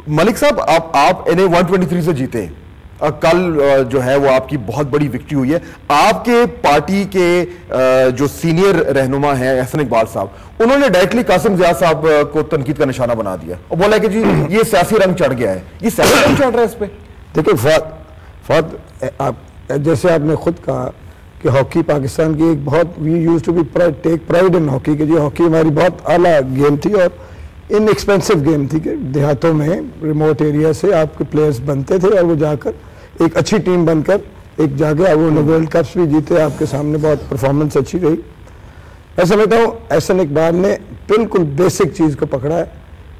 मलिक साहब, आप NA 123 से जीते, कल जो है वो आपकी बहुत बड़ी विक्ट्री हुई है। आपके पार्टी के जो सीनियर रहनुमा हैं एहसन इकबाल साहब, उन्होंने डायरेक्टली कासिम ज़िया साहब को तनकीद का निशाना बना दिया और बोला कि जी ये सियासी रंग चढ़ गया है। ये सियासी रंग चढ़ रहा है इस पे? देखिए फहद, आप जैसे आपने खुद कहा कि हॉकी पाकिस्तान की एक बहुत, we used to be take pride in hockey, कि जी हॉकी हमारी बहुत आला गेम थी और इनएक्सपेंसिव गेम थी, कि देहातों में रिमोट एरिया से आपके प्लेयर्स बनते थे और वो जाकर एक अच्छी टीम बनकर एक जाके उन्होंने वर्ल्ड कप्स भी जीते, आपके सामने बहुत परफॉर्मेंस अच्छी रही। मैं समझता हूँ एहसन इकबाल ने बिल्कुल बेसिक चीज़ को पकड़ा है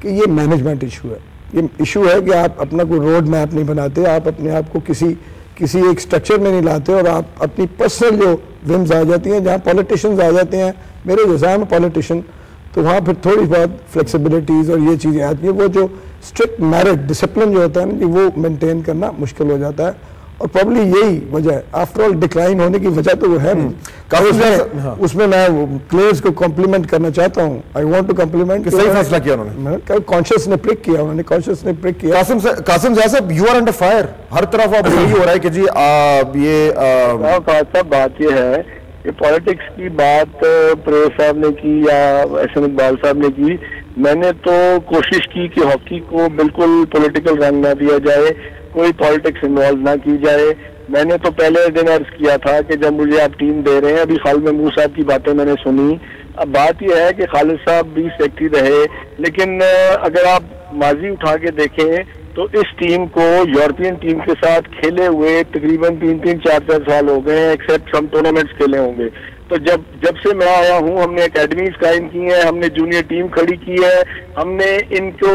कि ये मैनेजमेंट इशू है। ये इशू है कि आप अपना कोई रोड मैप नहीं बनाते, आप अपने आप को किसी एक स्ट्रक्चर में नहीं लाते और आप अपनी पर्सनल जो विम्स आ जाती हैं, जहाँ पॉलिटिशियंस आ जाते हैं, मेरे जैसा में पॉलिटिशियन, तो वहाँ फिर थोड़ी बहुत फ्लेक्सिबिलिटीज़ और ये चीज़ें आती हैं। वो जो स्ट्रिक्ट मेरिट डिसिप्लिन जो होता है ना, वो मेंटेन करना मुश्किल हो जाता है और प्रॉब्ली यही वजह है। आफ्टर ऑल डिक्लाइन होने की वजह तो वो है नहीं। उसमें मैं प्लेयर्स को कॉम्प्लीमेंट करना चाहता हूँ। I want to compliment. सही फैसला किया उन्होंने, कॉन्शियस ने प्रिक किया, उन्होंने कॉन्शियस ने प्रिक किया। कासिम ज़िया साहब, यू आर अंडर फायर, हर तरफ अब यही हो रहा है कि जी ये बात ये है कि पॉलिटिक्स की बात परेश साहब ने की या एहसन इकबाल साहब ने की। मैंने तो कोशिश की कि हॉकी को बिल्कुल पॉलिटिकल रंग ना दिया जाए, कोई पॉलिटिक्स इन्वॉल्व ना की जाए। मैंने तो पहले दिन अर्ज किया था कि जब मुझे आप टीम दे रहे हैं, अभी खालिद महमूद साहब की बातें मैंने सुनी। अब बात यह है कि खालिद साहब भी सेक्रेटरी रहे, लेकिन अगर आप माजी उठा के देखें तो इस टीम को यूरोपियन टीम के साथ खेले हुए तकरीबन 3-4 साल हो गए हैं, एक्सेप्ट सम टूर्नामेंट्स खेले होंगे। तो जब से मैं आया हूं, हमने एकेडमीज कायम की हैं, हमने जूनियर टीम खड़ी की है, हमने इनको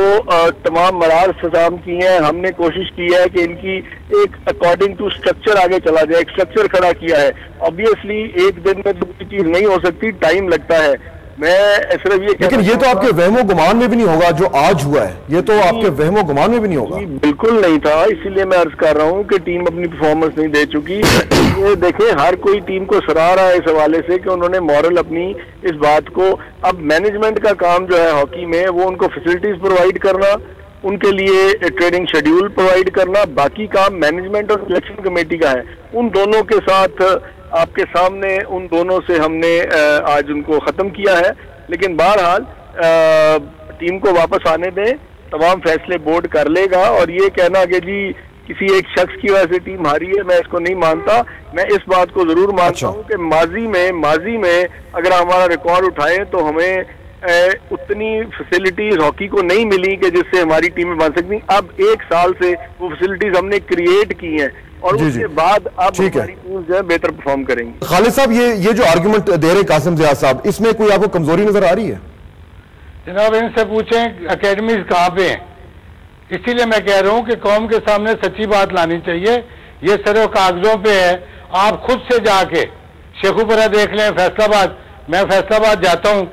तमाम मराहल इंतजाम किए हैं, हमने कोशिश की है कि इनकी एक अकॉर्डिंग टू स्ट्रक्चर आगे चला जाए, एक स्ट्रक्चर खड़ा किया है। ऑब्वियसली एक दिन में तो कोई चीज नहीं हो सकती, टाइम लगता है। मैं सिर्फ ये, लेकिन ये तो आपके वहमो गुमान में भी नहीं होगा जो आज हुआ है, ये तो आपके वहमो गुमान में भी नहीं होगा। बिल्कुल नहीं था, इसीलिए मैं अर्ज कर रहा हूँ कि टीम अपनी परफॉर्मेंस नहीं दे चुकी। ये देखें, हर कोई टीम को सराह रहा है इस हवाले से कि उन्होंने मॉरल अपनी इस बात को। अब मैनेजमेंट का काम जो है हॉकी में, वो उनको फैसिलिटीज प्रोवाइड करना, उनके लिए ट्रेनिंग शेड्यूल प्रोवाइड करना, बाकी काम मैनेजमेंट और सिलेक्शन कमेटी का है। उन दोनों के साथ आपके सामने, उन दोनों से हमने आज उनको खत्म किया है। लेकिन बहरहाल टीम को वापस आने दें, तमाम फैसले बोर्ड कर लेगा। और ये कहना कि जी किसी एक शख्स की वजह से टीम हारी है, मैं इसको नहीं मानता। मैं इस बात को जरूर मानता हूँ कि माजी में अगर हमारा रिकॉर्ड उठाएं तो हमें उतनी फैसिलिटीज हॉकी को नहीं मिली कि जिससे हमारी टीमें बन सकती। अब एक साल से वो फैसिलिटीज हमने क्रिएट की हैं और उसके बाद अब हमारी टीम जो है बेहतर परफॉर्म करेंगी। खालिद साहब, ये जो आर्गुमेंट दे रहे कासिम ज़िया साहब, इसमें कोई आपको कमजोरी नजर आ रही है? जनाब, इनसे पूछें अकेडमीज कहाँ पे हैं। इसीलिए मैं कह रहा हूँ कि कौम के सामने सच्ची बात लानी चाहिए। ये सिर्फ कागजों पे है। आप खुद से जाके शेखुपुरा देख लें, फैसलाबाद। मैं फैसलाबाद जाता हूँ,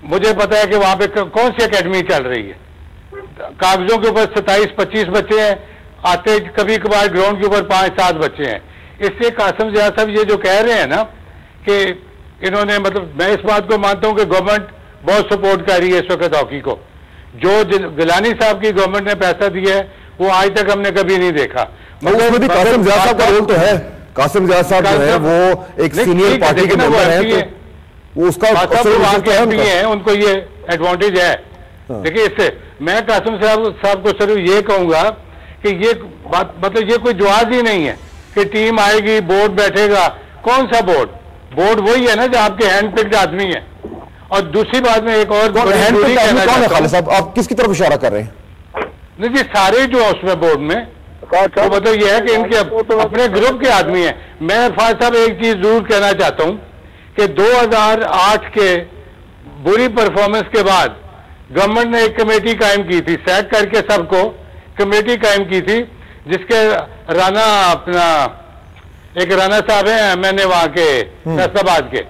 मुझे पता है कि वहां पे कौन सी अकेडमी चल रही है। कागजों के ऊपर 27-25 बच्चे हैं, आते कभी कभार ग्राउंड के ऊपर 5-7 बच्चे हैं। इसलिए कासिम ज़िया साहब ये जो कह रहे हैं ना कि इन्होंने, मतलब मैं इस बात को मानता हूं कि गवर्नमेंट बहुत सपोर्ट कर रही है इस वक्त हॉकी को। जो गिलानी साहब की गवर्नमेंट ने पैसा दिया है वो आज तक हमने कभी नहीं देखा। मतलब कासिम ज़िया साहब का रोल तो है। कासिम ज़िया साहब जो है वो एक सीनियर पार्टी के मेंबर हैं, वो उसका है, उनको ये एडवांटेज है। देखिए, इससे मैं कासिम साहब को सिर्फ ये कहूंगा कि ये बात, मतलब ये कोई जवाब ही नहीं है कि टीम आएगी, बोर्ड बैठेगा। कौन सा बोर्ड? बोर्ड वही है ना जो आपके हैंड पिक्ड आदमी है। और दूसरी बात में एक और साहब, आप किसकी तरफ इशारा कर रहे हैं? नहीं जी, सारे जो उसमें बोर्ड में तो मतलब ये है कि इनके अपने ग्रुप के आदमी हैं। मैं फाज साहब एक चीज जरूर कहना चाहता हूं कि 2008 के बुरी परफॉर्मेंस के बाद गवर्नमेंट ने एक कमेटी कायम की थी, सेट करके सबको कमेटी कायम की थी, जिसके राना अपना एक राना साहब हैं, मैंने वहां के फैसलाबाद के,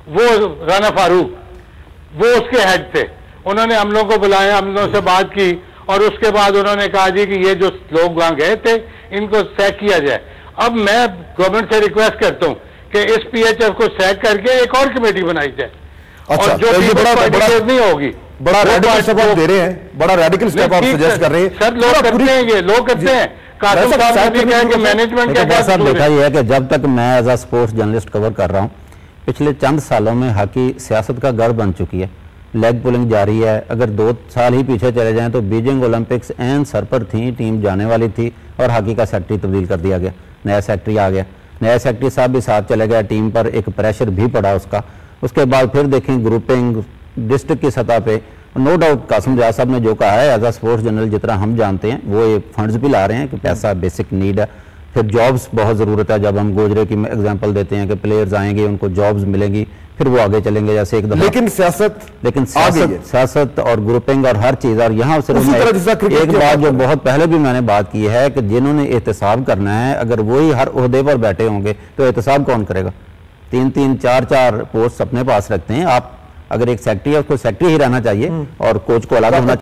वो राना फारूक, वो उसके हेड थे। उन्होंने हम लोगों को बुलाया, हम लोगों से बात की और उसके बाद उन्होंने कहा जी कि ये जो लोग वहां गए थे इनको सैक किया जाए। अब मैं गवर्नमेंट से रिक्वेस्ट करता हूं कि इस PHF को सैक करके एक और कमेटी बनाई जाए। अच्छा, और जो नहीं होगी बड़ा रेडिकल स्टेप आप दे रहे हैं, बड़ा रेडिकल स्टेप आप सजेस्ट कर रहे हैं। सर लोग करते हैं, ये लोग करते हैं। कासिम साहब ने कहा कि मैनेजमेंट का साहब देखा यह है कि जब तक मैं as a sports journalist cover कर रहा हूँ, पिछले चंद सालों में हॉकी सियासत का गढ़ बन चुकी है। लेग पुलिंग जारी है। अगर 2 साल ही पीछे चले जाएं तो बीजिंग ओलंपिक्स एन सर पर थी, टीम जाने वाली थी और हॉकी का सेक्रेटरी तब्दील कर दिया गया, नया सेक्रेटरी आ गया, नया सेक्रेटरी साहब भी साथ चले गया, टीम पर एक प्रेशर भी पड़ा उसका। उसके बाद फिर देखें ग्रुपिंग डिस्ट्रिक्ट की सतह पे, नो डाउट कासिम जाद साहब ने जो कहा है एज अ स्पोर्ट्स जर्नल जितना हम जानते हैं, वो ये फंड्स भी ला रहे हैं कि पैसा बेसिक नीड है। फिर जॉब्स बहुत ज़रूरत है। जब हम गोजरे की एग्जांपल देते हैं कि प्लेयर्स आएंगे, उनको जॉब्स मिलेंगी, फिर वो आगे चलेंगे। जैसे एक दफा लेकिन सियासत और ग्रुपिंग और हर चीज़, और यहाँ सिर्फ एक बात जो बहुत पहले भी मैंने बात की है कि जिन्होंने एहतसाब करना है, अगर वही हर ओहदे पर बैठे होंगे तो एहतसाब कौन करेगा? 3-3, 4-4 पोस्ट अपने पास रखते हैं आप। अगर एक सेक्रेटरी है उसको सेक्रेटरी ही रहना चाहिए और कोच को अलग होना